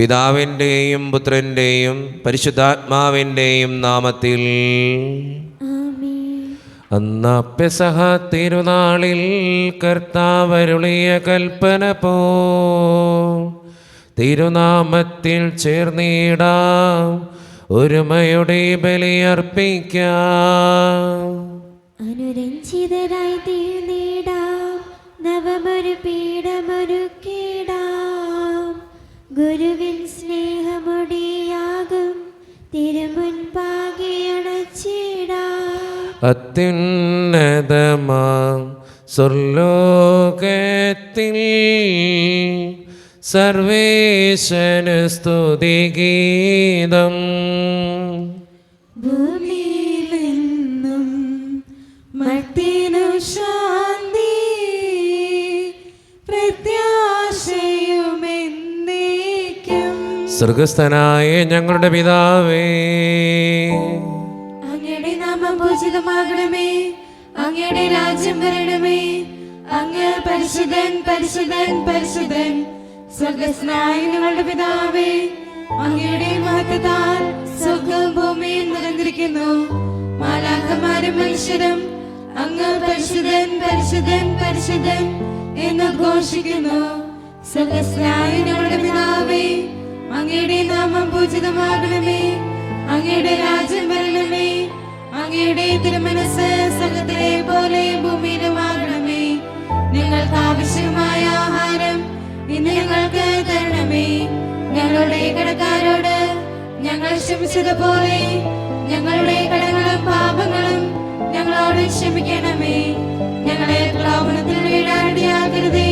പിതാവിൻ്റെയും പുത്രൻ്റെയും പരിശുദ്ധാത്മാവിൻ്റെയും നാമത്തിൽ. അന്ന് പെസഹ തിരുനാളിൽ കർത്താവരുളിയ കൽപ്പന പോ തിരുനാമത്തിൽ ചേർന്നിടാം, ഒരുമയുടെ ബലിയർപ്പിക്കാം. അനുരഞ്ജിതരായി തീർന്നിടാം, നവമൊരു പീഠമൊരുക്കിടാം. ഗുരുവിൻ സ്നേഹമൊടിയാകും തിരുമുൻപാകെ അണച്ചിടാം. അത്യുന്നതമാം സ്വർലോകത്തിൽ സർവേശന് സ്തുതിഗീതം. ഭൂമിയിലെന്നും മർത്യനു ശാന്തി, പ്രത്യാശയുമെന്നേക്കും. സ്വർഗസ്ഥനായ ഞങ്ങളുടെ പിതാവേ, അങ്ങയുടെ നാമം പൂജിതമാകണമേ, അങ്ങയുടെ രാജ്യം വരണമേ. അങ്ങ് പരിശുദ്ധൻ പരിശുദ്ധൻ പരിശുദ്ധൻ. സ്വർഗസ്ഥനായ ഞങ്ങളുടെ പിതാവേ, അങ്ങയുടെ മഹത്വത്താൽ സ്വർഗ്ഗവും ഭൂമിയും നിറഞ്ഞിരിക്കുന്നു. മാലാഖമാരും മനുഷ്യരും അങ്ങ് പരിശുദ്ധൻ പരിശുദ്ധൻ പരിശുദ്ധൻ എന്ന് ഘോഷിക്കുന്നു. സ്വർഗസ്ഥനായ ഞങ്ങളുടെ പിതാവേ, അങ്ങയുടെ നാമം പൂജിതമാകണമേ, അങ്ങയുടെ രാജ്യം വരണമേ. അങ്ങയുടെ തിരുമനസ്സ് സ്വർഗ്ഗത്തിലെ പോലെ ഭൂമിയിലുമാകണമേ. ഞങ്ങൾക്ക് ആവശ്യമായ ആഹാരം ഇന്ന് ഞങ്ങൾക്ക് തരണമേ. ഞങ്ങളുടെ കടക്കാരോട് ഞങ്ങൾ ക്ഷമിച്ചതുപോലെ ഞങ്ങളുടെ കടങ്ങളും പാപങ്ങളും ഞങ്ങളോട് ക്ഷമിക്കണമേ. ഞങ്ങളെ പ്രലോഭനത്തിൽ വീഴാനിടയാക്കരുതേ,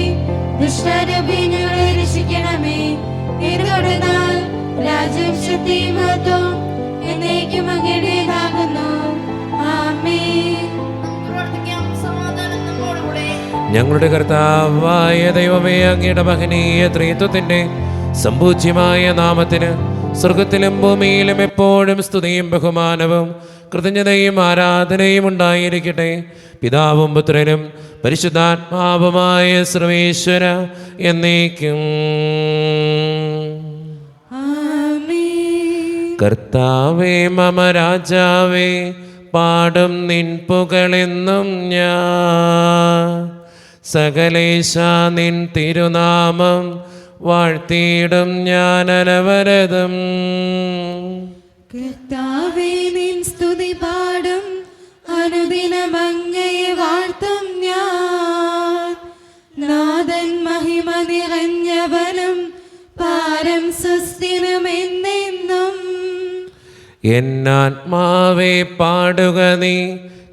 ദുഷ്ടരൂപി ഞങ്ങളെ രക്ഷിക്കണമേ. എന്തുകൊണ്ടെന്നാൽ രാജ്യവും ശക്തിയും മഹത്വവും എന്നേക്കും അങ്ങയുടേതാകുന്നു. ആമേൻ. ഞങ്ങളുടെ കർത്താവായ ദൈവമേ, അങ്ങയുടെ മഹനീയ ത്രിത്വത്തിന്റെ സമ്പൂജ്യമായ നാമത്തിന് സ്വർഗത്തിലും ഭൂമിയിലും എപ്പോഴും സ്തുതിയും ബഹുമാനവും കൃതജ്ഞതയും ആരാധനയും ഉണ്ടായിരിക്കട്ടെ. പിതാവും പുത്രനും പരിശുദ്ധാത്മാവുമായ സർവേശ്വര എന്നേക്കും. കർത്താവേ മമ രാജാവേ, പാടും നിൻ പുകളെന്നും ഞാൻ. സകലേശ നിൻ തിരുനാമം വാഴ്ത്തിയിടും ഞാൻ അനവരതം. കർത്താവേ നിൻ സ്തുതി പാടും, അനുദിനം അങ്ങയെ വാഴ്ത്തും ഞാൻ. നാഥൻ മഹിമ നിറഞ്ഞവനും പാരം സുസ്ഥിരമെന്നെന്നും. എന്നാത്മാവേ പാടുക നീ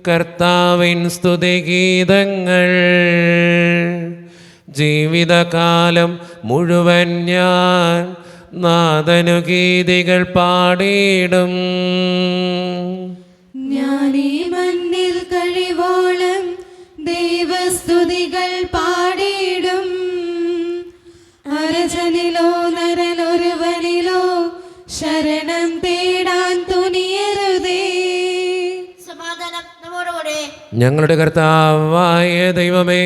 കർത്താവിൻ സ്തുതിഗീതങ്ങൾ. ജീവിതകാലം മുഴുവൻ ഞാൻ നാഥനു ഗീതികൾ പാടിയിടും. ഞാനീ മണ്ണിൽ കഴിവോളം ദൈവസ്തുതികൾ പാടിയിടും. അരജനിലോ നരനൊരുവനിലോ ശരണം തേടാൻ തുനിയരുതേ. ഞങ്ങളുടെ കർത്താവായ ദൈവമേ,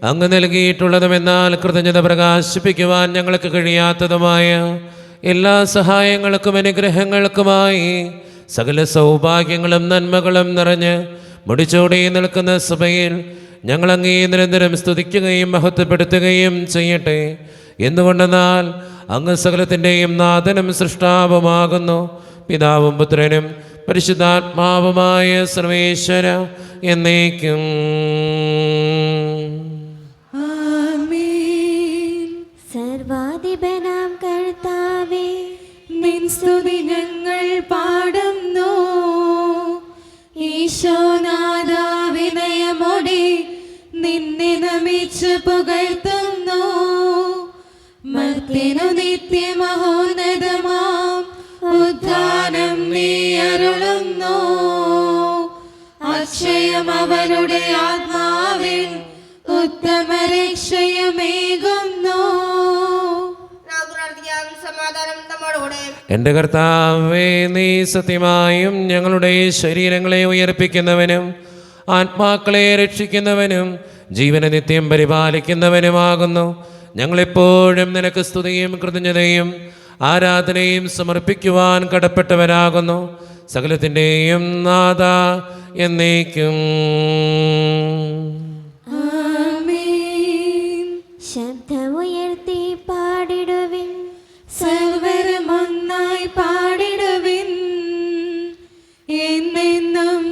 അങ്ങ് നൽകിയിട്ടുള്ളതുമെന്നാൽ കൃതജ്ഞത പ്രകാശിപ്പിക്കുവാൻ ഞങ്ങൾക്ക് കഴിയാത്തതുമായ എല്ലാ സഹായങ്ങൾക്കും അനുഗ്രഹങ്ങൾക്കുമായി സകല സൗഭാഗ്യങ്ങളും നന്മകളും നിറഞ്ഞ് മുടിച്ചോടി നിൽക്കുന്ന സഭയിൽ ഞങ്ങൾ അങ്ങേ നിരന്തരം സ്തുതിക്കുകയും മഹത്വപ്പെടുത്തുകയും ചെയ്യട്ടെ. എന്തുകൊണ്ടെന്നാൽ അങ്ങ് സകലത്തിൻ്റെയും നാഥനും സൃഷ്ടാവുമാകുന്നു. പിതാവും പുത്രനും പരിശുദ്ധാത്മാവുമായ സർവേശ്വര എന്നേക്കും. സർവാധിപനാം കർത്താവേ, നിൻ സ്തുതി ഞങ്ങൾ പാടുന്നു. ഈശോനാഥാ, വിനയമോടെ നിന്നെ നമിച്ച് പുകഴ്ത്തുന്നു. മർത്യനു നിത്യമഹോന്നതമാം ഉദ്ധാനം നീ അരുളുന്നു. അക്ഷയം അവരുടെ ആത്മാവിൽ ഉത്തമ രക്ഷയമേകുന്നു. എൻ്റെ കർത്താവേ, നീ സത്യമായും ഞങ്ങളുടെ ശരീരങ്ങളെ ഉയർപ്പിക്കുന്നവനും ആത്മാക്കളെ രക്ഷിക്കുന്നവനും ജീവനെ നിത്യം പരിപാലിക്കുന്നവനുമാകുന്നു. ഞങ്ങളെപ്പോഴും നിനക്ക് സ്തുതിയും കൃതജ്ഞതയും ആരാധനയും സമർപ്പിക്കുവാൻ കടപ്പെട്ടവരാകുന്നു. സകലത്തിൻ്റെയും നാഥ എന്നേക്കും. ആമേൻ. ശബ്ദമുയർത്തി പാടിടുവിൻ, സർവരും ഒന്നായി പാടിടുവിൻ. എന്നെന്നും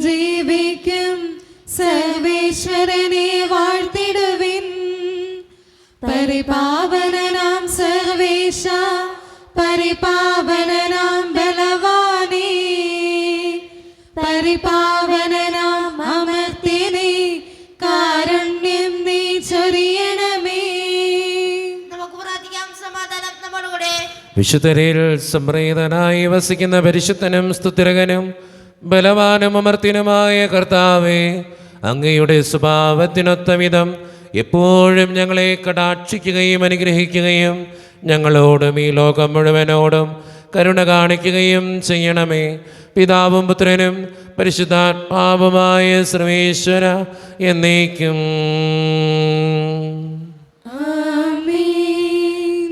ജീവിക്കും സർവേശ്വരനെ വാഴ്ത്തിടുവിൻ. പരിപാവനനാം സർവേശ, പരിപാവനനാം ബലവാനേ, പരിപാവനനാം അമർത്തിനെ കാരുണ്യം നീ ചൊരിയണമേ. നമുക്ക് പ്രാർത്ഥിക്കാം. സമാധാനം നമ്മോടുകൂടെ. വിശുദ്ധരിൽ സംപ്രീതനായി വസിക്കുന്ന പരിശുദ്ധനും സ്തുതിരകനും ബലവാനും അമർത്തിനുമായ കർത്താവേ, അങ്ങയുടെ സ്വഭാവത്തിനൊത്ത വിധം എപ്പോഴും ഞങ്ങളെ കടാക്ഷിക്കുകയും അനുഗ്രഹിക്കുകയും ഞങ്ങളോടും ഈ ലോകം മുഴുവനോടും കരുണ കാണിക്കുകയും ചെയ്യണമേ. പിതാവും പുത്രനും പരിശുദ്ധാത്മാവുമായ സർവേശ്വര എന്നേക്കും. ആമേൻ.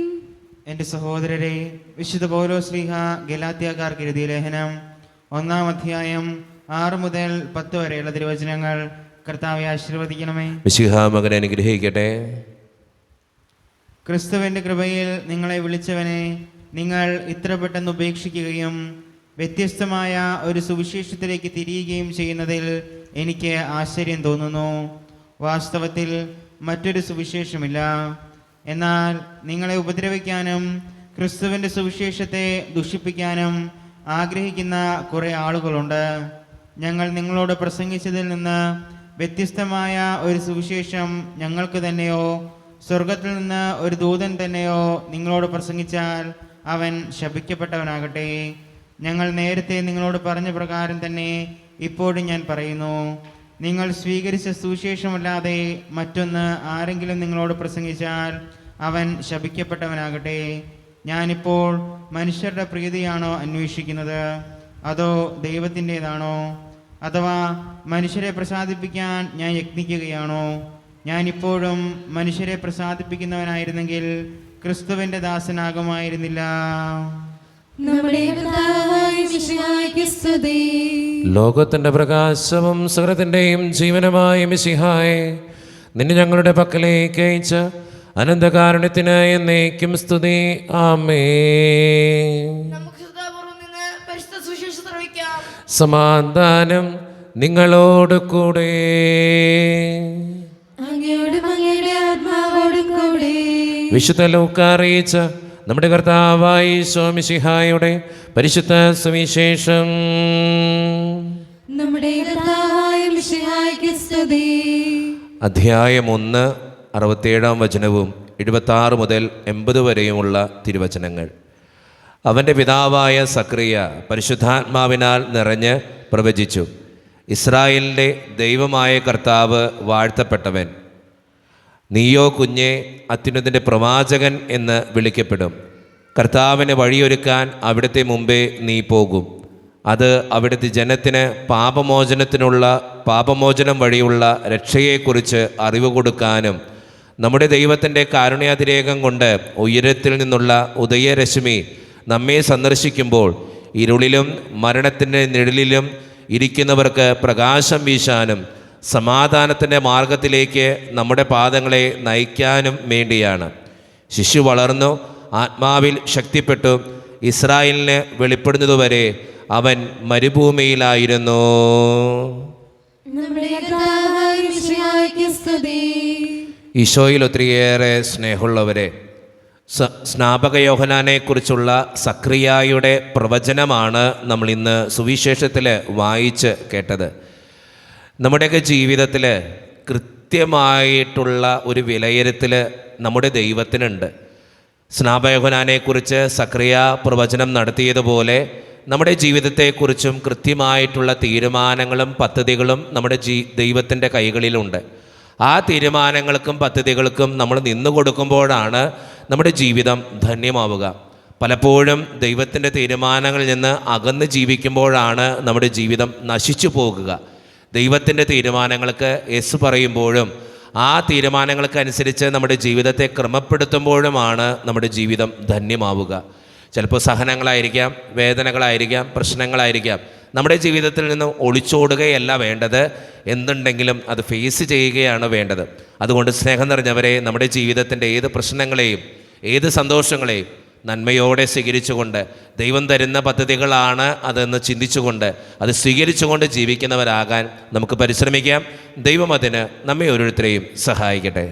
എൻ്റെ സഹോദരരെ, വിശുദ്ധ പൗലോസ്ലീഹ ഗലാത്യക്കാർക്ക് എഴുതിയ ലേഖനം 1-ാം അധ്യായം 6 മുതൽ 10 വരെയുള്ള തിരുവചനങ്ങൾ കർത്താവെ ആശീർവദിക്കണമേ. മിശിഹാ മകനെ അനുഗ്രഹിക്കട്ടെ. ക്രിസ്തുവിൻ്റെ കൃപയിൽ നിങ്ങളെ വിളിച്ചവനെ നിങ്ങൾ ഇത്ര പെട്ടെന്ന് ഉപേക്ഷിക്കുകയും വ്യത്യസ്തമായ ഒരു സുവിശേഷത്തിലേക്ക് തിരിയുകയും ചെയ്യുന്നതിൽ എനിക്ക് ആശ്ചര്യം തോന്നുന്നു. വാസ്തവത്തിൽ മറ്റൊരു സുവിശേഷമില്ല. എന്നാൽ നിങ്ങളെ ഉപദ്രവിക്കാനും ക്രിസ്തുവിൻ്റെ സുവിശേഷത്തെ ദുഷിപ്പിക്കാനും ആഗ്രഹിക്കുന്ന കുറേ ആളുകളുണ്ട്. ഞങ്ങൾ നിങ്ങളോട് പ്രസംഗിച്ചതിൽ നിന്ന് വ്യത്യസ്തമായ ഒരു സുവിശേഷം ഞങ്ങൾക്ക് തന്നെയോ സ്വർഗത്തിൽ നിന്ന് ഒരു ദൂതൻ തന്നെയോ നിങ്ങളോട് പ്രസംഗിച്ചാൽ അവൻ ശപിക്കപ്പെട്ടവനാകട്ടെ. ഞങ്ങൾ നേരത്തെ നിങ്ങളോട് പറഞ്ഞ പ്രകാരം തന്നെ ഇപ്പോഴും ഞാൻ പറയുന്നു. നിങ്ങൾ സ്വീകരിച്ച സുവിശേഷമല്ലാതെ മറ്റൊന്ന് ആരെങ്കിലും നിങ്ങളോട് പ്രസംഗിച്ചാൽ അവൻ ശപിക്കപ്പെട്ടവനാകട്ടെ. ഞാനിപ്പോൾ മനുഷ്യരുടെ പ്രീതിയാണോ അന്വേഷിക്കുന്നത്, അതോ ദൈവത്തിൻ്റെതാണോ? അഥവാ മനുഷ്യരെ പ്രസാദിപ്പിക്കാൻ ഞാൻ യത്നിക്കുകയാണോ? ഞാനിപ്പോഴും മനുഷ്യരെ പ്രസാദിപ്പിക്കുന്നവനായിരുന്നെങ്കിൽ ക്രിസ്തുവിൻ്റെ ദാസനാകുമായിരുന്നില്ല. നമ്മുടെ കർത്താവായ മിശിഹായ്ക്ക് സ്തുതി. ലോകത്തിൻ്റെ പ്രകാശവും സകലത്തിൻ്റെയും ജീവനമായ മിശിഹായെ, നിന്നെ ഞങ്ങളുടെ പക്കലേക്ക് അയച്ച അനന്തകാരുണ്യത്തിന് എന്നേക്കും സ്തുതി. ആമേൻ. നമുക്ക് ശ്രദ്ധാപൂർവ്വം നിന്ന് പരിശുദ്ധ സുവിശേഷം ശ്രവിക്കാം. സമാധാനം നിങ്ങളോട് കൂടെ. അങ്ങയോടും അങ്ങയുടെ ആത്മാവോടും കൂടെ. വിശുദ്ധ ലൂക്ക അറിയിച്ച നമ്മുടെ കർത്താവായ ഈശോ മിശിഹായുടെ പരിശുദ്ധ സുവിശേഷം. നമ്മുടെ കർത്താവായ മിശിഹായ്ക്ക് സ്തുതി. അധ്യായം 1 67 വചനവും 76 മുതൽ 80 വരെയുമുള്ള തിരുവചനങ്ങൾ. അവൻ്റെ പിതാവായ സക്രിയ പരിശുദ്ധാത്മാവിനാൽ നിറഞ്ഞ് പ്രവചിച്ചു. ഇസ്രായേലിൻ്റെ ദൈവമായ കർത്താവ് വാഴ്ത്തപ്പെട്ടവൻ. നീയോ കുഞ്ഞെ അത്യുന്നതൻ്റെ പ്രവാചകൻ എന്ന് വിളിക്കപ്പെടും. കർത്താവിന് വഴിയൊരുക്കാൻ അവിടുത്തെ മുമ്പേ നീ പോകും. അത് അവിടുത്തെ ജനത്തിന് പാപമോചനം വഴിയുള്ള രക്ഷയെക്കുറിച്ച് അറിവ് കൊടുക്കാനും നമ്മുടെ ദൈവത്തിൻ്റെ കാരുണ്യാതിരേകം കൊണ്ട് ഉയരത്തിൽ നിന്നുള്ള ഉദയരശ്മി നമ്മെ സന്ദർശിക്കുമ്പോൾ ഇരുളിലും മരണത്തിൻ്റെ നിഴലിലും ഇരിക്കുന്നവർക്ക് പ്രകാശം വീശാനും സമാധാനത്തിൻ്റെ മാർഗത്തിലേക്ക് നമ്മുടെ പാദങ്ങളെ നയിക്കാനും വേണ്ടിയാണ്. ശിശു വളർന്നു ആത്മാവിൽ ശക്തിപ്പെട്ടു ഇസ്രായേലിന് വെളിപ്പെടുന്നതുവരെ അവൻ മരുഭൂമിയിലായിരുന്നു. നമ്മുടെ കർത്താവായ മിശിഹായ്ക്ക് സ്തുതി. ഈശോയിൽ ഒത്തിരിയേറെ സ്നേഹമുള്ളവരെ, സ്നാപക യോഹന്നാനെക്കുറിച്ചുള്ള സക്രിയായുടെ പ്രവചനമാണ് നമ്മൾ ഇന്ന് സുവിശേഷത്തിൽ വായിച്ച് കേട്ടത്. നമ്മുടെയൊക്കെ ജീവിതത്തിൽ കൃത്യമായിട്ടുള്ള ഒരു വിലയിരുത്തൽ നമ്മുടെ ദൈവത്തിനുണ്ട്. സ്നാപക യോഹന്നാനെക്കുറിച്ച് സക്രിയ പ്രവചനം നടത്തിയതുപോലെ നമ്മുടെ ജീവിതത്തെക്കുറിച്ചും കൃത്യമായിട്ടുള്ള തീരുമാനങ്ങളും പദ്ധതികളും നമ്മുടെ ദൈവത്തിൻ്റെ കൈകളിലുണ്ട്. ആ തീരുമാനങ്ങൾക്കും പദ്ധതികൾക്കും നമ്മൾ നിന്നു കൊടുക്കുമ്പോഴാണ് നമ്മുടെ ജീവിതം ധന്യമാവുക. പലപ്പോഴും ദൈവത്തിൻ്റെ തീരുമാനങ്ങളിൽ നിന്ന് അകന്ന് ജീവിക്കുമ്പോഴാണ് നമ്മുടെ ജീവിതം നശിച്ചു പോകുക. ദൈവത്തിൻ്റെ തീരുമാനങ്ങൾക്ക് യെസ് പറയുമ്പോഴും ആ തീരുമാനങ്ങൾക്കനുസരിച്ച് നമ്മുടെ ജീവിതത്തെ ക്രമപ്പെടുത്തുമ്പോഴുമാണ് നമ്മുടെ ജീവിതം ധന്യമാവുക. ചിലപ്പോൾ സഹനങ്ങളായിരിക്കാം, വേദനകളായിരിക്കാം, പ്രശ്നങ്ങളായിരിക്കാം. നമ്മുടെ ജീവിതത്തിൽ നിന്ന് ഒളിച്ചോടുകയല്ല വേണ്ടത്, എന്തുണ്ടെങ്കിലും അത് ഫേസ് ചെയ്യുകയാണ് വേണ്ടത്. അതുകൊണ്ട് സ്നേഹം നിറഞ്ഞവരെ, നമ്മുടെ ജീവിതത്തിൻ്റെ ഏത് പ്രശ്നങ്ങളെയും ഏത് സന്തോഷങ്ങളെയും നന്മയോടെ സ്വീകരിച്ചുകൊണ്ട്, ദൈവം തരുന്ന പദ്ധതികളാണ് അതെന്ന് ചിന്തിച്ചുകൊണ്ട് അത് സ്വീകരിച്ചുകൊണ്ട് ജീവിക്കുന്നവരാകാൻ നമുക്ക് പരിശ്രമിക്കാം. ദൈവം അതിന് നമ്മെ ഓരോരുത്തരെയും സഹായിക്കട്ടെ.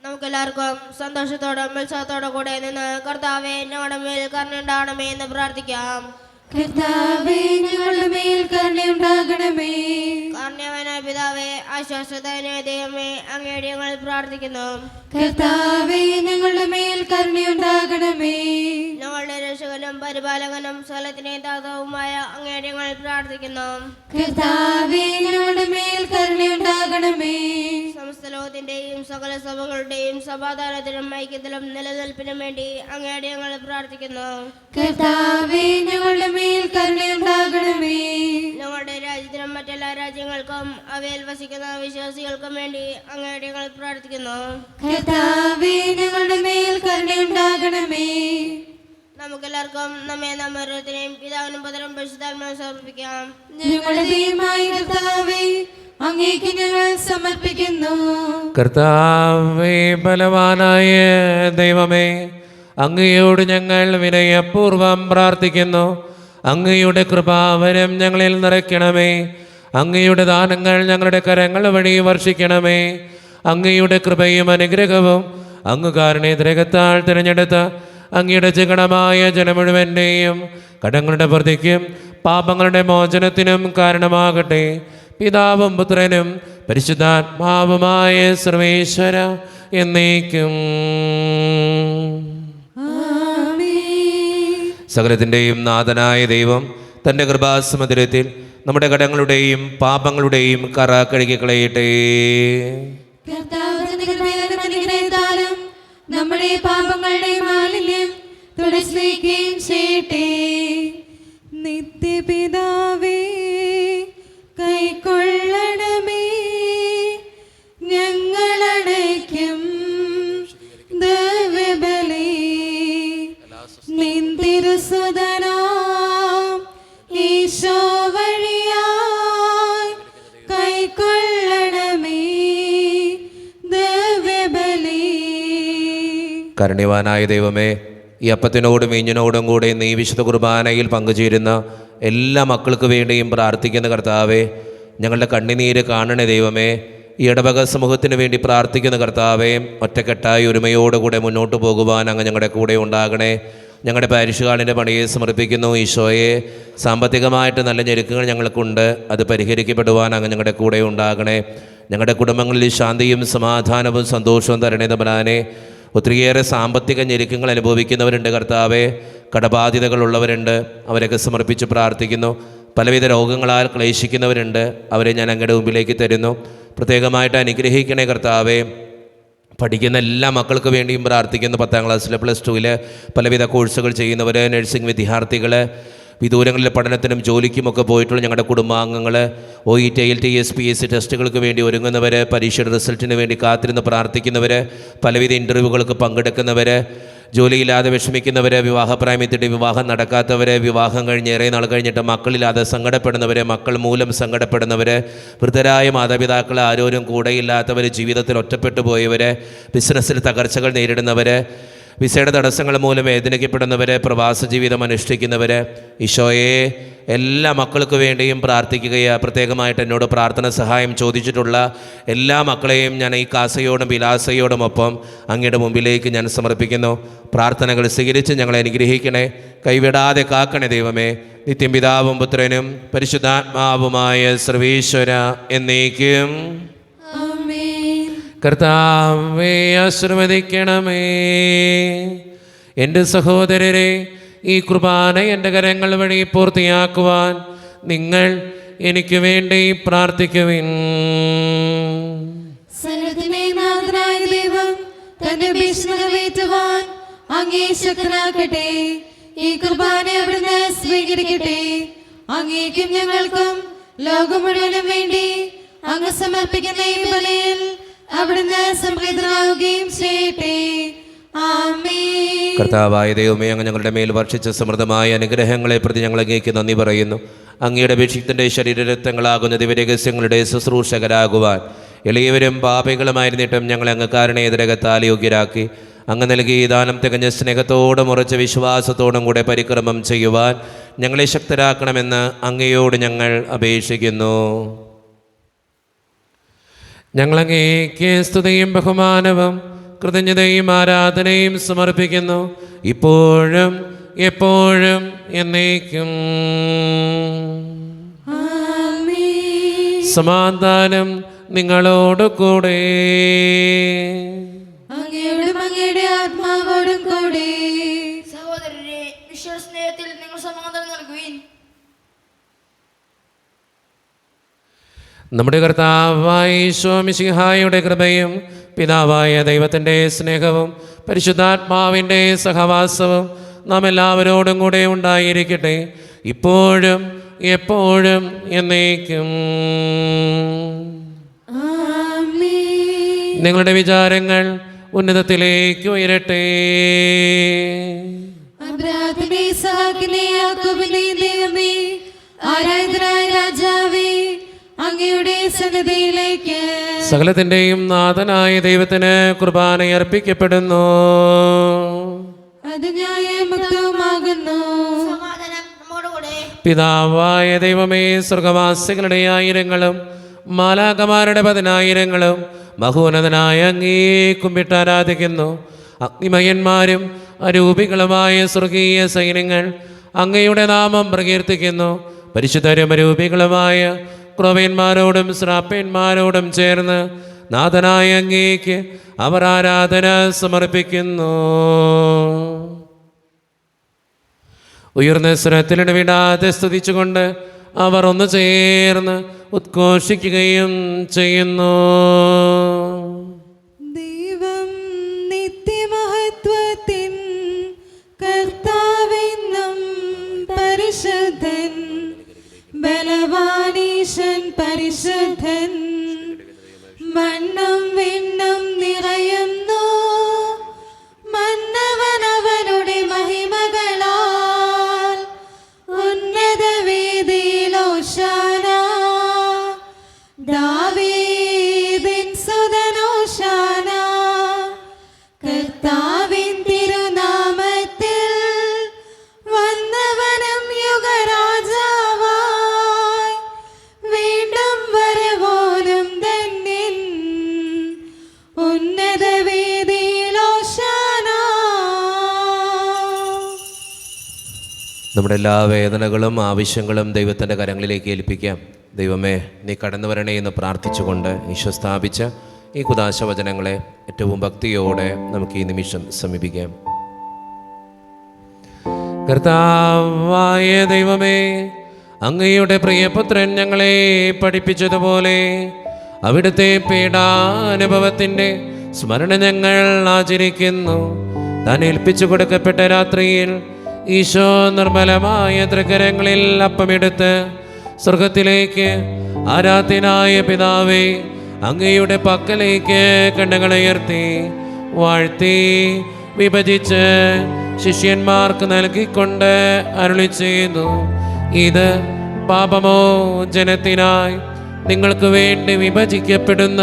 നമുക്കെല്ലാവർക്കും സന്തോഷത്തോടും ഉത്സാഹത്തോടും കൂടെ നിന്ന് കർത്താവേ ഞങ്ങളുടെ മേൽ കരുണയുണ്ടാകണമേ എന്ന് പ്രാർത്ഥിക്കാം. കർത്താവേ ഞങ്ങളുടെ മേൽ കരുണയുണ്ടാകണമേ. കാരുണ്യവാനായ പിതാവേ, ആശ്വാസദായനായ ദൈവമേ, അങ്ങയുടെ ഞങ്ങൾ പ്രാർത്ഥിക്കുന്നു. കർത്താവേ ഞങ്ങളുടെ മേൽ കരുണയുണ്ടാകണമേ. ഞങ്ങളുടെ രക്ഷകനും പരിപാലകനും സകലത്തിനെയും ദാതാവുമായ അങ്ങയുടെ ഞങ്ങൾ പ്രാർത്ഥിക്കുന്നു. കർത്താവേ ഞങ്ങളുടെ മേൽ കരുണയുണ്ടാകണമേ. സമസ്ത ലോകത്തിന്റെയും സകല സഭകളുടെയും സമാധാനത്തിനും ഐക്യത്തിലും നിലനിൽപ്പിനും വേണ്ടി അങ്ങയുടെ ഞങ്ങൾ പ്രാർത്ഥിക്കുന്നു. കർത്താവേ ഞങ്ങളുടെ മേൽ കരുണയുണ്ടാകണമേ. ഞങ്ങളുടെ രാജ്യത്തിനും മറ്റെല്ലാ രാജ്യങ്ങൾക്കും അവയിൽ വസിക്കുന്ന വിശ്വാസികൾക്കും വേണ്ടി അങ്ങയുടെ ഞങ്ങൾ പ്രാർത്ഥിക്കുന്നു. കർത്താവേ ഞങ്ങളുടെ മേൽ കരുണയുണ്ടാകണമേ. നമുക്കെല്ലാവർക്കും നമ്മെ നാം ഓരോരുത്തരെയും പിതാവിനും പുത്രനും പരിശുദ്ധാത്മാവിനും സമർപ്പിക്കാം. ഞങ്ങളുടെ ദൈവമായ കർത്താവേ, അങ്ങേക്ക് ഞങ്ങൾ സമർപ്പിക്കുന്നു. കർത്താവേ, ബലവാനായ ദൈവമേ, അങ്ങയോട് ഞങ്ങൾ വിനയപൂർവം പ്രാർത്ഥിക്കുന്നു. അങ്ങയുടെ കൃപാവരം ഞങ്ങളിൽ നിറയ്ക്കണമേ. അങ്ങയുടെ ദാനങ്ങൾ ഞങ്ങളുടെ കരങ്ങൾ വഴി വർഷിക്കണമേ. അങ്ങയുടെ കൃപയും അനുഗ്രഹവും അങ്ങ് കാരുണ്യത്തിരകത്താൽ തിരഞ്ഞെടുത്ത അങ്ങയുടെ ചികണമായ ജനം മുഴുവൻ്റെയും കടങ്ങളുടെ പ്രതിക്കും പാപങ്ങളുടെ മോചനത്തിനും കാരണമാകട്ടെ. പിതാവും പുത്രനും പരിശുദ്ധാത്മാവുമായ സർവേശ്വര എന്നേക്കും. സകലത്തിൻ്റെയും നാഥനായ ദൈവം തൻ്റെ കൃപാസമുദ്രത്തിൽ നമ്മുടെ കടങ്ങളുടെയും പാപങ്ങളുടെയും കറ കഴുകിക്കളയട്ടെ. കർത്താവ് തന്റെ കൃപയാലും അനുഗ്രഹത്താലും നമ്മുടെ പാപങ്ങളുടെ മാലിന്യം തുടച്ചുനീക്കുകയും ചെയ്യട്ടെ. നിത്യപിതാവേ, കൈക്കൊള്ളണമേ ഞങ്ങളടയ്ക്കും ദിവ്യബലി. നിൻ തിരുസുതനാം ഈശോ വഴിയായി കൈക്കൊള്ളണമേ ദിവ്യബലി. കാരുണ്യവാനായ ദൈവമേ, ഈ അപ്പത്തിനോടും വീഞ്ഞിനോടും കൂടെ നീ വിശുദ്ധ കുർബാനയിൽ പങ്കുചേരുന്ന എല്ലാ മക്കൾക്ക് വേണ്ടിയും പ്രാർത്ഥിക്കുന്ന കർത്താവേ, ഞങ്ങളുടെ കണ്ണുനീര് കാണണേ ദൈവമേ. ഈ ഇടവക സമൂഹത്തിന് വേണ്ടി പ്രാർത്ഥിക്കുന്ന കർത്താവേ, ഒറ്റക്കെട്ടായി ഒരുമയോടുകൂടെ മുന്നോട്ട് പോകുവാൻ അങ്ങ് ഞങ്ങളുടെ കൂടെ ഉണ്ടാകണേ. ഞങ്ങളുടെ പാരിഷുകാളിൻ്റെ പണിയെ സമർപ്പിക്കുന്നു. ഈശോയെ, സാമ്പത്തികമായിട്ട് നല്ല ഞെരുക്കങ്ങൾ ഞങ്ങൾക്കുണ്ട്, അത് പരിഹരിക്കപ്പെടുവാൻ അങ്ങ് ഞങ്ങളുടെ കൂടെ ഉണ്ടാകണേ. ഞങ്ങളുടെ കുടുംബങ്ങളിൽ ശാന്തിയും സമാധാനവും സന്തോഷവും തരണേ തമ്പുരാനെ. ഒത്തിരിയേറെ സാമ്പത്തിക ഞെരുക്കങ്ങൾ അനുഭവിക്കുന്നവരുണ്ട് കർത്താവേ, കടബാധ്യതകളുള്ളവരുണ്ട്, അവരൊക്കെ സമർപ്പിച്ച് പ്രാർത്ഥിക്കുന്നു. പലവിധ രോഗങ്ങളാൽ ക്ലേശിക്കുന്നവരുണ്ട്, അവരെ ഞാൻ അങ്ങയുടെ മുമ്പിലേക്ക് തരുന്നു. പ്രത്യേകമായിട്ട് അനുഗ്രഹിക്കണേ കർത്താവേ. പഠിക്കുന്ന എല്ലാ മക്കൾക്ക് വേണ്ടിയും പ്രാർത്ഥിക്കുന്നു. 10ാം ക്ലാസ്സിൽ +2 പലവിധ കോഴ്സുകൾ ചെയ്യുന്നവർ, നഴ്സിംഗ് വിദ്യാർത്ഥികൾ, വിദൂരങ്ങളിലെ പഠനത്തിനും ജോലിക്കുമൊക്കെ പോയിട്ടുള്ള ഞങ്ങളുടെ കുടുംബാംഗങ്ങൾ, OET, IELTS, SPSC ടെസ്റ്റുകൾക്ക് വേണ്ടി ഒരുങ്ങുന്നവർ, പരീക്ഷയുടെ റിസൾട്ടിന് വേണ്ടി കാത്തിരുന്ന് പ്രാർത്ഥിക്കുന്നവർ, പലവിധ ഇൻ്റർവ്യൂകൾക്ക് പങ്കെടുക്കുന്നവർ, ജോലിയില്ലാതെ വിഷമിക്കുന്നവർ, വിവാഹപ്രായമെത്തിയിട്ട് വിവാഹം നടക്കാത്തവർ, വിവാഹം കഴിഞ്ഞ് ഏറെ നാൾ കഴിഞ്ഞിട്ട് മക്കളില്ലാതെ സങ്കടപ്പെടുന്നവർ, മക്കൾ മൂലം സങ്കടപ്പെടുന്നവർ, വൃദ്ധരായ മാതാപിതാക്കൾ ആരോരും കൂടെയില്ലാത്തവർ, ജീവിതത്തിൽ ഒറ്റപ്പെട്ടു പോയവർ, ബിസിനസ്സിൽ തകർച്ചകൾ നേരിടുന്നവർ, വിസയുടെ തടസ്സങ്ങൾ മൂലം വേദനിക്കപ്പെടുന്നവർ, പ്രവാസ ജീവിതം അനുഷ്ഠിക്കുന്നവർ, ഈശോയെ എല്ലാ മക്കൾക്ക് വേണ്ടിയും പ്രാർത്ഥിക്കുകയാണ്. പ്രത്യേകമായിട്ട് എന്നോട് പ്രാർത്ഥന സഹായം ചോദിച്ചിട്ടുള്ള എല്ലാ മക്കളെയും ഞാൻ ഈ കാസയോടും വിലാസയോടുമൊപ്പം അങ്ങയുടെ മുമ്പിലേക്ക് ഞാൻ സമർപ്പിക്കുന്നു. പ്രാർത്ഥനകൾ സ്വീകരിച്ച് ഞങ്ങളെ അനുഗ്രഹിക്കണേ, കൈവിടാതെ കാക്കണേ ദൈവമേ. നിത്യം പിതാവും പുത്രനും പരിശുദ്ധാത്മാവുമായ സർവേശ്വര എന്നേക്കും. കർത്താവേ, ആശീർവദിക്കണമേ. എൻ്റെ സഹോദരരെ, ഈ കുർബാന എൻ്റെ കരങ്ങൾ വഴി പൂർത്തിയാക്കുവാൻ നിങ്ങൾ എനിക്ക് വേണ്ടി പ്രാർത്ഥിക്കുവിൻ. സകലത്തിനെ നാഥനായ ദൈവം തന്റെ ഭീഷണി നിറവേറ്റുവാൻ അങ്ങേ ശക്തനാക്കട്ടെ. ഈ കുർബാന അവിടുന്ന് സ്വീകരിക്കട്ടെ. അങ്ങേക്കും ഞങ്ങൾക്കും ലോകം മുഴുവനും വേണ്ടി അങ്ങ് സമർപ്പിക്കുന്ന ഈ ബലിയിൽ അവിടുന്ന് സംപ്രീതനാവുകയും ചെയ്യട്ടെ. ആമേൻ. കർത്താവായ ദൈവമേ, അങ്ങ് ഞങ്ങളുടെ മേൽ വർഷിച്ച സമൃദ്ധമായ അനുഗ്രഹങ്ങളെ പ്രതി ഞങ്ങൾ അങ്ങേക്ക് നന്ദി പറയുന്നു. അങ്ങയുടെ അഭിഷിക്തൻ്റെ ശരീരരക്തങ്ങളാകുന്ന ദിവ്യരഹസ്യങ്ങളുടെ ശുശ്രൂഷകരാകുവാൻ എളിയവരും പാപികളുമായിരുന്നിട്ടും ഞങ്ങളെ അങ്ങ് കാരുണ്യതരകത്താൽ യോഗ്യരാക്കി. അങ്ങ് നൽകി ഈ ദാനം തികഞ്ഞ സ്നേഹത്തോടും ഉറച്ച വിശ്വാസത്തോടും കൂടെ പരിക്രമം ചെയ്യുവാൻ ഞങ്ങളെ ശക്തരാക്കണമെന്ന് അങ്ങയോട് ഞങ്ങൾ അപേക്ഷിക്കുന്നു. ഞങ്ങളങ്ങേക്ക് സ്തുതിയും ബഹുമാനവും കൃതജ്ഞതയും ആരാധനയും സമർപ്പിക്കുന്നു, ഇപ്പോഴും എപ്പോഴും എന്നേക്കും. ആമേൻ. സമാധാനം നിങ്ങളോട് കൂടെ. അങ്ങയോടും അങ്ങയുടെ ആത്മാവോടും കൂടെ. സഹോദരരെ, വിശ്വാസസ്നേഹത്തിൽ നിങ്ങൾ സമാധാനം നൽകുവിൻ. നമ്മുടെ കർത്താവായ ഈശോ മിശിഹായുടെ കൃപയും പിതാവായ ദൈവത്തിൻ്റെ സ്നേഹവും പരിശുദ്ധാത്മാവിൻ്റെ സഹവാസവും നാം എല്ലാവരോടും കൂടെ ഉണ്ടായിരിക്കട്ടെ, ഇപ്പോഴും എപ്പോഴും എന്നേക്കും. ആമേൻ. നിങ്ങളുടെ വിചാരങ്ങൾ ഉന്നതത്തിലേക്ക് ഉയരട്ടെ. അബ്രാഹാമിന്റെ ഇസ്ഹാക്കിന്റെ യാക്കോബിന്റെ ദൈവമേ, ആരാധനായ രാജാവേ, അങ്ങയുടെ സന്നിധിയിലേക്ക് സകലത്തിൻ്റെയും നാഥനായ ദൈവത്തിന് കുർബാന അർപ്പിക്കപ്പെടുന്നു. അത് ന്യായമുക്തവുമാകുന്നു. സമാധാനം നമ്മോടുകൂടെ. പിതാവായ ദൈവമേ, സ്വർഗവാസികളുടെ ആയിരങ്ങളും മാലാകമാരുടെ 10,000ങ്ങളും മഹോന്നതനായ അങ്ങേ കുമ്പിട്ട് ആരാധിക്കുന്നു. അഗ്നിമയന്മാരും അരൂപികളുമായ സ്വർഗീയ സൈന്യങ്ങൾ അങ്ങയുടെ നാമം പ്രകീർത്തിക്കുന്നു. പരിശുദ്ധരും അരൂപികളുമായ ക്രോവേന്മാരോടും ശ്രാപ്പന്മാരോടും ചേർന്ന് നാഥനായ അങ്ങേക്ക് അവർ ആരാധന സമർപ്പിക്കുന്നു. ഉയർന്ന സ്വരത്തിലിടവിടാതെ സ്തുതിച്ചുകൊണ്ട് അവർ ഒന്ന് ചേർന്ന് ഉദ്ഘോഷിക്കുകയും ചെയ്യുന്നു. ദൈവം നിത്യമഹത്വത്തിൻ കർത്താവെന്നും പരിശുദ്ധൻ, ബലവാനീശൻ പരിശുദ്ധൻ, മണ്ണും വിണ്ണും നിറയുന്നു മന്നവനവനുടെ മഹിമകളാൽ. ഉന്നത വേദിയിൽ ഹോശാന, ദാവീദിൻ സുതൻ ഹോശാന. കർത്താവിൻ തിരുനാമത്തിൽ വന്നവനും യുഗരാജാവായി, വീണ്ടും വരവോനും ധന്യൻ. ഉന്നത വേദിയിൽ ഹോശാന. നമ്മുടെ എല്ലാ വേദനകളും ആവശ്യങ്ങളും ദൈവത്തിൻ്റെ കരങ്ങളിലേക്ക് ഏൽപ്പിക്കാം. ദൈവമേ, നീ കടന്നു വരണേ എന്ന് പ്രാർത്ഥിച്ചുകൊണ്ട് ഈശോ സ്ഥാപിച്ച ഈ കുദാശ വചനങ്ങളെ ഏറ്റവും ഭക്തിയോടെ നമുക്ക് ഈ നിമിഷം സമീപിക്കാം. കർത്താവായ ദൈവമേ, അങ്ങയുടെ പ്രിയപുത്രൻ ഞങ്ങളെ പഠിപ്പിച്ചതുപോലെ അവിടുത്തെ പീഡാനുഭവത്തിൻ്റെ സ്മരണ ഞങ്ങൾ ആചരിക്കുന്നു. താൻ ഏൽപ്പിച്ചു കൊടുക്കപ്പെട്ട രാത്രിയിൽ ഈശോ നിർമ്മലമായ തൃക്കരങ്ങളിൽ അപ്പമെടുത്ത് സ്വർഗത്തിലേക്ക് ആരാധ്യനായ പിതാവേ, അങ്ങയുടെ പക്കലേക്ക് കണ്ണുകളുയർത്തി വാഴ്ത്തി വിഭജിച്ച് ശിഷ്യന്മാർക്ക് നൽകിക്കൊണ്ട് അരുളി ചെയ്തു, ഇത് പാപമോചനത്തിനായി നിങ്ങൾക്ക് വേണ്ടി വിഭജിക്കപ്പെടുന്ന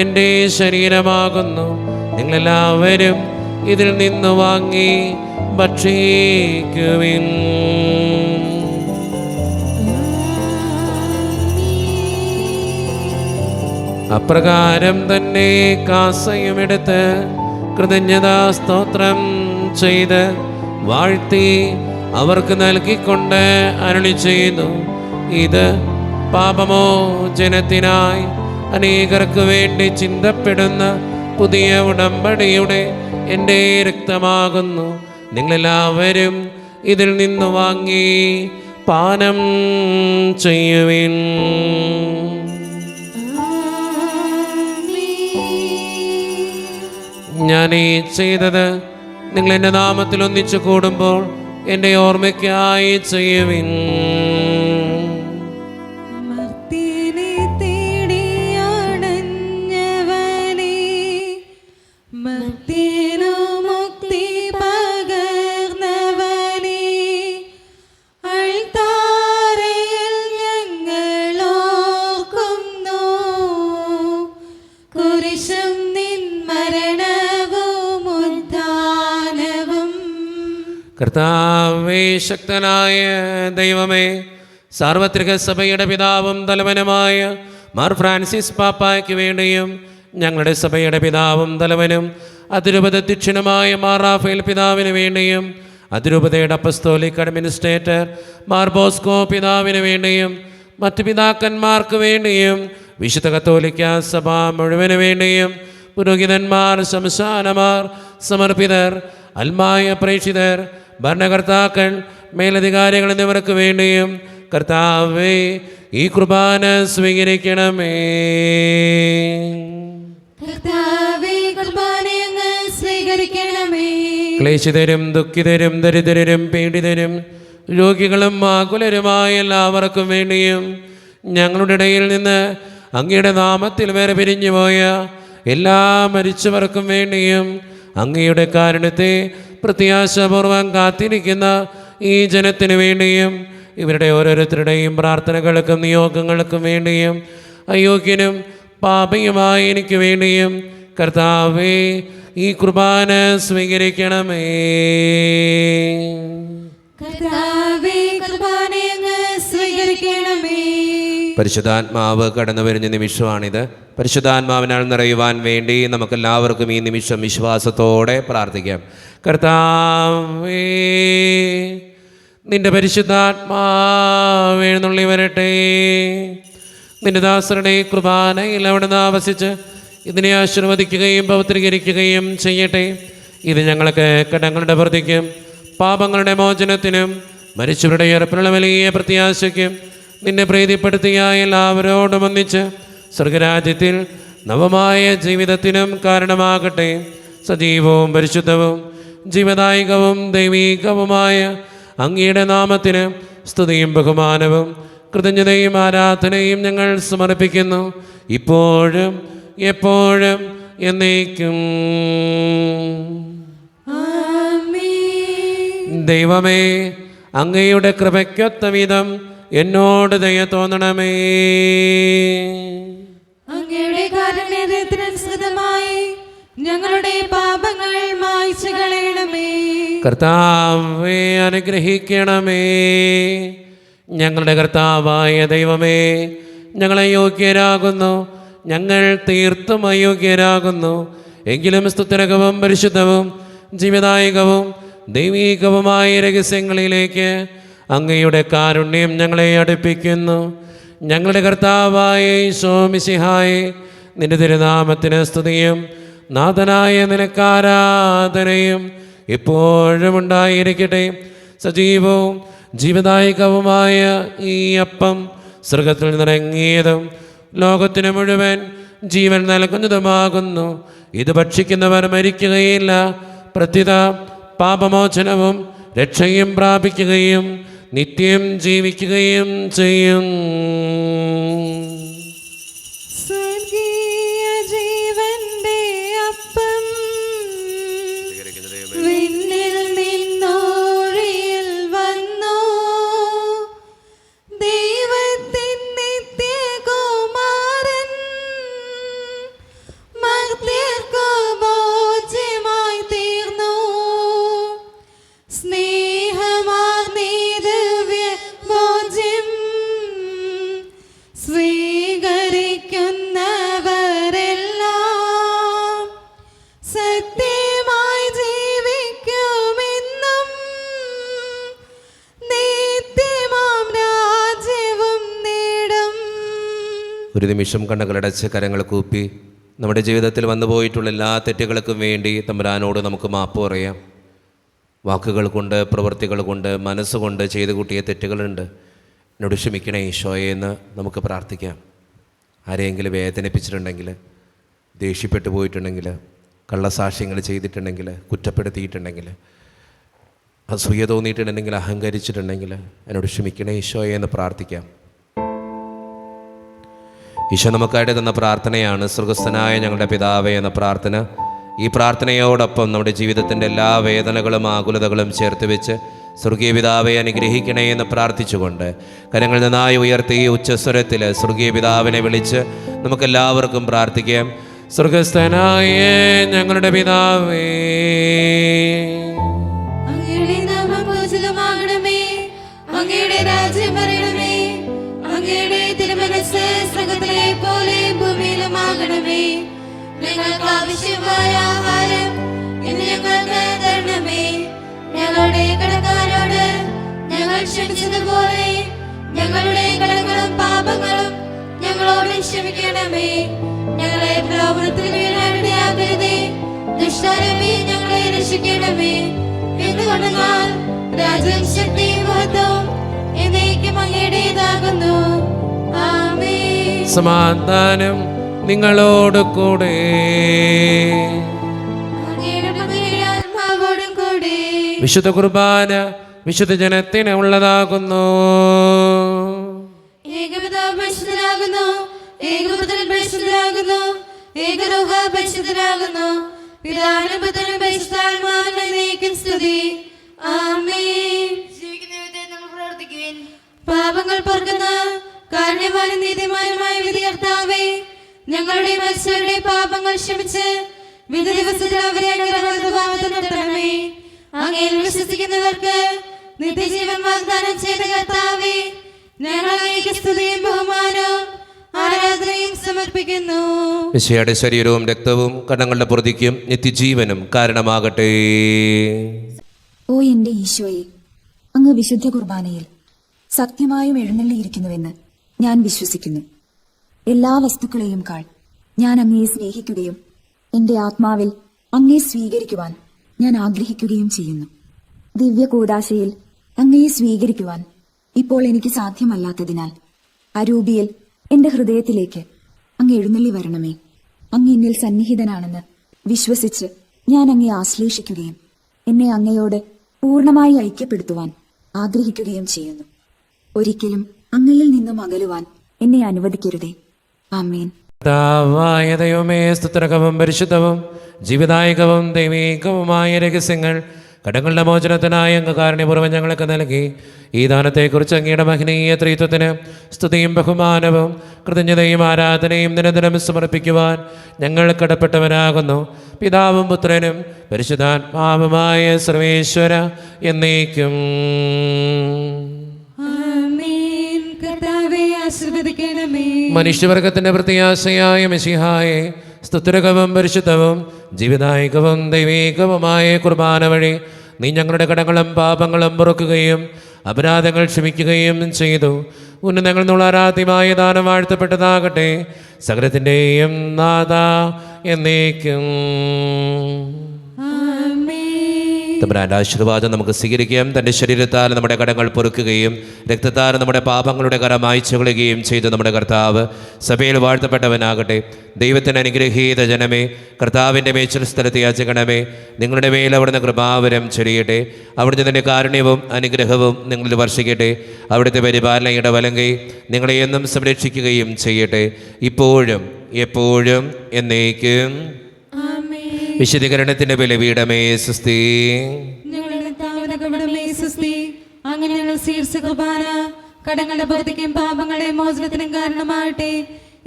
എൻ്റെ ശരീരമാകുന്നു. നിങ്ങളെല്ലാവരും ഇതിൽ നിന്ന് വാങ്ങി ഭക്ഷിക്കുവിൻ. അപ്രകാരം തന്നെ കാസയുമെടുത്ത് കൃതജ്ഞതാ സ്തോത്രം ചെയ്ത് വാഴ്ത്തി അവർക്ക് നൽകിക്കൊണ്ട് അരുളി ചെയ്തു, ഇത് പാപമോചനത്തിനായി അനേകർക്ക് വേണ്ടി ചിന്തപ്പെടുന്ന പുതിയ ഉടമ്പടിയുടെ എൻ്റെ രക്തമാകുന്നു. നിങ്ങളെല്ലാവരും ഇതിൽ നിന്ന് വാങ്ങി പാനം ചെയ്യുവിൻ. ഞാൻ ഈ ചെയ്തത് നിങ്ങൾ എൻ്റെ നാമത്തിൽ ഒന്നിച്ചു കൂടുമ്പോൾ എൻ്റെ ഓർമ്മയ്ക്കായി ചെയ്യുവിൻ. മർത്യനെ തേടിയാണഞ്ഞവനെ ശേഷം നിൻ മരണവും ഉദ്ധാനവും. കർത്താവേ, ശക്തനായ ദൈവമേ, സാർവത്രിക സഭയുടെ പിതാവും തലവനുമായ മാർ ഫ്രാൻസിസ് പാപ്പായ്ക്ക് വേണ്ടിയും ഞങ്ങളുടെ സഭയുടെ പിതാവും തലവനും അതിരൂപതധ്യക്ഷനുമായ മാർ റാഫേൽ പിതാവിന് വേണ്ടിയും അതിരൂപതയുടെ അപ്പസ്തോലിക് അഡ്മിനിസ്ട്രേറ്റർ മാർ ബോസ്കോ പിതാവിന് വേണ്ടിയും മറ്റ് പിതാക്കന്മാർക്ക് വേണ്ടിയും വിശുദ്ധ കത്തോലിക്ക സഭ മുഴുവന് വേണ്ടിയും പുരോഹിതന്മാർ, ശംശാനമാർ, സമർപ്പിതർ, അൽമായ പ്രേക്ഷിതർ, ഭരണകർത്താക്കൾ, മേലധികാരികൾ എന്നിവർക്ക് വേണ്ടിയും കർത്താവേ ഈ കുർബാന സ്വീകരിക്കണമേ. കർത്താവേ, കുർബാനയങ്ങ് സ്വീകരിക്കണമേ. ക്ലേശിതരും ദുഃഖിതരും ദരിദ്രരും പീഡിതരും രോഗികളും ആകുലരുമായ എല്ലാവർക്കും വേണ്ടിയും ഞങ്ങളുടെ ഇടയിൽ നിന്ന് അങ്ങയുടെ നാമത്തിൽ വേറെ പിരിഞ്ഞുപോയ എല്ലാ മരിച്ചവർക്കും വേണ്ടിയും അങ്ങയുടെ കാരുണ്യത്തെ പ്രത്യാശാപൂർവം കാത്തിരിക്കുന്ന ഈ ജനത്തിനു വേണ്ടിയും ഇവരുടെ ഓരോരുത്തരുടെയും പ്രാർത്ഥനകൾക്കും നിയോഗങ്ങൾക്കും വേണ്ടിയും അയോഗ്യനും പാപിയുമായ എനിക്ക് വേണ്ടിയും കർത്താവേ ഈ കുർബാന സ്വീകരിക്കണമേ. കർത്താവേ, കുർബാനയങ്ങ് സ്വീകരിക്കണമേ. പരിശുദ്ധാത്മാവ് കടന്നു വരുന്ന നിമിഷമാണിത്. പരിശുദ്ധാത്മാവിനാൽ നിറയുവാൻ വേണ്ടി നമുക്കെല്ലാവർക്കും ഈ നിമിഷം വിശ്വാസത്തോടെ പ്രാർത്ഥിക്കാം. കർത്താവേ, നിന്റെ പരിശുദ്ധാത്മാവ് എഴുന്നള്ളി വരട്ടെ. നിന്റെ ദാസരുടെ കുർബാനയിൽ അവിടുന്ന് ആവസിച്ച് ഇതിനെ ആശീർവദിക്കുകയും പവിത്രീകരിക്കുകയും ചെയ്യട്ടെ. ഇത് ഞങ്ങൾക്ക് കടങ്ങളുടെ പ്രതിക്കും പാപങ്ങളുടെ മോചനത്തിനും മരിച്ചവരുടെ ഉയർപ്പിനുള്ള വലിയ പ്രത്യാശയ്ക്കും നിന്നെ പ്രീതിപ്പെടുത്തിയ എല്ലാവരോടും ഒന്നിച്ച് സ്വർഗരാജ്യത്തിൽ നവമായ ജീവിതത്തിനും കാരണമാകട്ടെ. സജീവവും പരിശുദ്ധവും ജീവദായകവും ദൈവീകവുമായ അങ്ങയുടെ നാമത്തിന് സ്തുതിയും ബഹുമാനവും കൃതജ്ഞതയും ആരാധനയും ഞങ്ങൾ സമർപ്പിക്കുന്നു, ഇപ്പോഴും എപ്പോഴും എന്നേക്കും. ദൈവമേ, അങ്ങയുടെ കൃപയ്ക്കൊത്ത വിധം എന്നോട് ദയ തോന്നണമേ. അങ്ങയുടെ കാരുണ്യത്തിനനുസൃതമായി ഞങ്ങളുടെ പാപങ്ങൾ മായ്ച്ചു കളയണമേ. കർത്താവേ, അനുഗ്രഹിക്കണമേ. ഞങ്ങളുടെ കർത്താവായ ദൈവമേ, ഞങ്ങളെ യോഗ്യരാകുന്നു, ഞങ്ങൾ തീർത്തും അയോഗ്യരാകുന്നു. എങ്കിലും സ്തുത്യർഹവും പരിശുദ്ധവും ജീവദായകവും ദൈവീകവുമായ രഹസ്യങ്ങളിലേക്ക് അങ്ങയുടെ കാരുണ്യം ഞങ്ങളെ അടുപ്പിക്കുന്നു. ഞങ്ങളുടെ കർത്താവായ ഈശോ മിശിഹായേ, നിന്റെ തിരുനാമത്തിന് സ്തുതിയും നാഥനായ നിനക്കാരാധനയും എപ്പോഴും ഉണ്ടായിരിക്കട്ടെ. സജീവവും ജീവദായകവുമായ ഈ അപ്പം സ്വർഗത്തിൽ നിന്നിറങ്ങിയതും ലോകത്തിന് മുഴുവൻ ജീവൻ നൽകുന്നതുമാകുന്നു. ഇത് ഭക്ഷിക്കുന്നവർ മരിക്കുകയില്ല, പ്രത്യുത പാപമോചനവും രക്ഷയും പ്രാപിക്കുകയും നിത്യം ജീവിക്കുകയും ചെയ്യും. സ്വർഗീയ ജീവന്റെ അപ്പം വിണ്ണിൽ നിന്നോഴിയിൽ വന്നു, ദൈവത്തിൻ നിത്യകുമാരൻ മർത്യർക്കു ഭോജ്യമായി തീർന്നു. സ്നേഹമാർന്നീ ദിവ്യ ഭോജ്യം സ്വീകരിക്കുന്നവരെല്ലാം സത്യമായി ജീവിക്കുമെന്നും നിത്യമാം രാജ്യവും നേടും. ഒരു നിമിഷം കണ്ണുകളടച്ച് കരങ്ങൾ കൂപ്പി നമ്മുടെ ജീവിതത്തിൽ വന്നു പോയിട്ടുള്ള എല്ലാ തെറ്റുകൾക്കും വേണ്ടി തമ്പുരാനോട് നമുക്ക് മാപ്പ് പറയാം. വാക്കുകൾ കൊണ്ട്, പ്രവൃത്തികൾ കൊണ്ട്, മനസ്സുകൊണ്ട് ചെയ്തു കൂട്ടിയ തെറ്റുകളുണ്ട്, എന്നോട് ക്ഷമിക്കണേ ഈശോയെ എന്ന് നമുക്ക് പ്രാർത്ഥിക്കാം. ആരെയെങ്കിലും വേദനിപ്പിച്ചിട്ടുണ്ടെങ്കിൽ, ദേഷ്യപ്പെട്ടു പോയിട്ടുണ്ടെങ്കിൽ, കള്ളസാക്ഷ്യങ്ങൾ ചെയ്തിട്ടുണ്ടെങ്കിൽ, കുറ്റപ്പെടുത്തിയിട്ടുണ്ടെങ്കിൽ, അസൂയ തോന്നിയിട്ടുണ്ടെങ്കിൽ, അഹങ്കരിച്ചിട്ടുണ്ടെങ്കിൽ എന്നോട് ക്ഷമിക്കണേ ഈശോയെ എന്ന് പ്രാർത്ഥിക്കാം. ഈശോ നമുക്കായിട്ട് തന്ന പ്രാർത്ഥനയാണ് സ്വർഗസ്ഥനായ ഞങ്ങളുടെ പിതാവേ എന്ന പ്രാർത്ഥന. ഈ പ്രാർത്ഥനയോടൊപ്പം നമ്മുടെ ജീവിതത്തിൻ്റെ എല്ലാ വേദനകളും ആകുലതകളും ചേർത്ത് വെച്ച് സ്വർഗീയ പിതാവെ അനുഗ്രഹിക്കണേ എന്ന് പ്രാർത്ഥിച്ചുകൊണ്ട് കരങ്ങൾ നന്നായി ഉയർത്തി ഉച്ചസ്വരത്തിൽ സ്വർഗീയ പിതാവിനെ വിളിച്ച് നമുക്കെല്ലാവർക്കും പ്രാർത്ഥിക്കാം. സ്വർഗസ്ഥനായ ഞങ്ങളുടെ പിതാവേ, അങ്ങയുടെ നാമം പൂജിതമാകണമേ, അങ്ങയുടെ രാജ്യം വരണമേ, അങ്ങയുടെ തിരുമനസ്സ് സ്വർഗ്ഗത്തിലെ പോലെ ഭൂമിയിലുമാകണമേ. ഞങ്ങൾക്ക് ആവശ്യമായ ആഹാരം ഇന്ന് ഞങ്ങൾക്ക് തരണമേ. ഞങ്ങളുടെ കടക്കാരോട് ഞങ്ങൾ ക്ഷമിച്ചതുപോലെ ഞങ്ങളുടെ കടങ്ങളും പാപങ്ങളും ഞങ്ങളോട് ക്ഷമിക്കണമേ. ഞങ്ങളെ പ്രലോഭനത്തിൽ വീഴാനിടയാക്കരുതേ, ദുഷ്ടാരൂപി ഞങ്ങളെ രക്ഷിക്കണമേ. എന്തുകൊണ്ടെന്നാൽ രാജ്യവും ശക്തിയും മഹത്വവും എന്നേക്കും അങ്ങയുടേതാകുന്നു. ആമേൻ. സമാധാനം നിങ്ങളോട് കൂടെ. അങ്ങയുടെ പകയുടെ ആത്മാവോടും കൂടെ. വിശുദ്ധ കുർബാന വിശുദ്ധ ജനത്തിന് ഉള്ളതാകുന്നു. ഏകപിതാവ് പരിശുദ്ധനാകുന്നു, ഏകപുത്രൻ പരിശുദ്ധനാകുന്നു, ഏകരൂഹ പരിശുദ്ധനാകുന്നു. പിതാവിനും പുത്രനും പരിശുദ്ധാത്മാവിനും എന്നേക്കും സ്തുതി. ആമേൻ. പാപങ്ങൾ പൊറുക്കുന്ന കാരുണ്യവാനും നീതിമാനുമായ വിധികർത്താവേ, ഞങ്ങളുടെ മനുഷ്യരുടെ പാപങ്ങൾ ക്ഷമിച്ച് വിധി ദിവസത്തിൽ അവരെ അനുഗ്രഹഭാവത്തിൽ നിർത്തണമേ. അങ്ങയിൽ വിശ്വസിക്കുന്നവർക്ക് നിത്യജീവൻ വാഗ്ദാനം ചെയ്ത കർത്താവേ, ഞങ്ങൾ അങ്ങേക്ക് സ്തുതിയും ബഹുമാനവും ആരാധനയും സമർപ്പിക്കുന്നു. മിശിഹായുടെ ശരീരവും രക്തവും കടങ്ങളുടെ പൊറുതിക്കും നിത്യജീവനും കാരണമാകട്ടെ. ഓ എന്റെ ഈശോയെ, അങ്ങ് വിശുദ്ധ കുർബാനയിൽ സത്യമായും എഴുന്നള്ളിയിരിക്കുന്നുവെന്ന് ഞാൻ വിശ്വസിക്കുന്നു. എല്ലാ വസ്തുക്കളെയും കാൾ ഞാൻ അങ്ങയെ സ്നേഹിക്കുകയും എന്റെ ആത്മാവിൽ അങ്ങയെ സ്വീകരിക്കുവാൻ ഞാൻ ആഗ്രഹിക്കുകയും ചെയ്യുന്നു. ദിവ്യ കൂദാശയിൽ അങ്ങയെ സ്വീകരിക്കുവാൻ ഇപ്പോൾ എനിക്ക് സാധ്യമല്ലാത്തതിനാൽ അരൂപിയിൽ എന്റെ ഹൃദയത്തിലേക്ക് അങ്ങ് എഴുന്നള്ളി വരണമേ. അങ്ങ് എന്നിൽ സന്നിഹിതനാണെന്ന് വിശ്വസിച്ച് ഞാൻ അങ്ങയെ ആശ്ലേഷിക്കുകയും എന്നെ അങ്ങയോട് പൂർണ്ണമായി ഐക്യപ്പെടുത്തുവാൻ ആഗ്രഹിക്കുകയും ചെയ്യുന്നു. ഒരിക്കലും അങ്ങയിൽ നിന്നും അകലുവാൻ എന്നെ അനുവദിക്കരുതേ. ആമേൻ. കർത്താവായ ദൈവമേ, സ്തുത്യർഹവും പരിശുദ്ധവും ജീവദായകവും ദൈവീകവുമായ രഹസ്യങ്ങൾ കടങ്ങളുടെ മോചനത്തിനായ അങ്ങ് കാരുണ്യപൂർവ്വം ഞങ്ങൾക്ക് നൽകി. ഈ ദാനത്തെക്കുറിച്ച് അങ്ങയുടെ മഹനീയ ത്രിത്വത്തിന് സ്തുതിയും ബഹുമാനവും കൃതജ്ഞതയും ആരാധനയും നിരന്തരം സമർപ്പിക്കുവാൻ ഞങ്ങൾ കടപ്പെട്ടവരാകുന്നു. പിതാവും പുത്രനും പരിശുദ്ധാത്മാവുമായ സർവേശ്വര എന്നേക്കും. ആമേൻ. കർത്താവേ, ആശീർവദിക്കണമേ. മനുഷ്യവർഗത്തിന്റെ പ്രത്യാശയായ മെശിഹായെ, സ്തുത്യർഹവും പരിശുദ്ധവും ജീവദായകവും ദൈവീകവുമായ കുർബാന വഴി നീ ഞങ്ങളുടെ കടങ്ങളും പാപങ്ങളും പൊറുക്കുകയും അപരാധങ്ങൾ ക്ഷമിക്കുകയും ചെയ്തു. ഉന്നതങ്ങൾ എന്നുള്ള ആരാധ്യമായ ദാനം വാഴ്ത്തപ്പെട്ടതാകട്ടെ. സകലത്തിൻ്റെയും നാഥ എന്നേക്കും. തമ്പുരാന്റെ ആശീർവാദം നമുക്ക് സ്വീകരിക്കാം. തൻ്റെ ശരീരത്താൽ നമ്മുടെ കടങ്ങൾ പൊറുക്കുകയും രക്തത്താൽ നമ്മുടെ പാപങ്ങളുടെ കരം മായ്ച്ചു കളയുകയും ചെയ്ത നമ്മുടെ കർത്താവ് സഭയിൽ വാഴ്ത്തപ്പെട്ടവനാകട്ടെ. ദൈവത്തിന് അനുഗ്രഹീത ജനമേ, കർത്താവിൻ്റെ മേച്ചിൽ സ്ഥലത്ത് യാചകണമേ. നിങ്ങളുടെ മേൽ അവിടുന്ന് കൃപാവരം ചൊരിയട്ടെ. അവിടുന്ന് തൻ്റെ കാരുണ്യവും അനുഗ്രഹവും നിങ്ങളിൽ വർഷിക്കട്ടെ. അവിടുത്തെ പരിപാലനയുടെ വലങ്കൈ നിങ്ങളെ എന്നും സംരക്ഷിക്കുകയും ചെയ്യട്ടെ, ഇപ്പോഴും എപ്പോഴും എന്നേക്കും. വിശദീകരണത്തിന്റെ ബലിപീഠമേ സ്വസ്തി. അങ്ങനെ ഞങ്ങൾ സ്വീകരിച്ച കുർബാന കടങ്ങളുടെ പൊറുതിക്കും പാപങ്ങളുടെ മോചനത്തിനും കാരണമാകട്ടെ.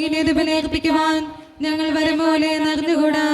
ഇനി ഇത് ബലിയർപ്പിക്കുവാൻ ഞങ്ങൾ വരും പോലെ നടന്നുകൂടാ.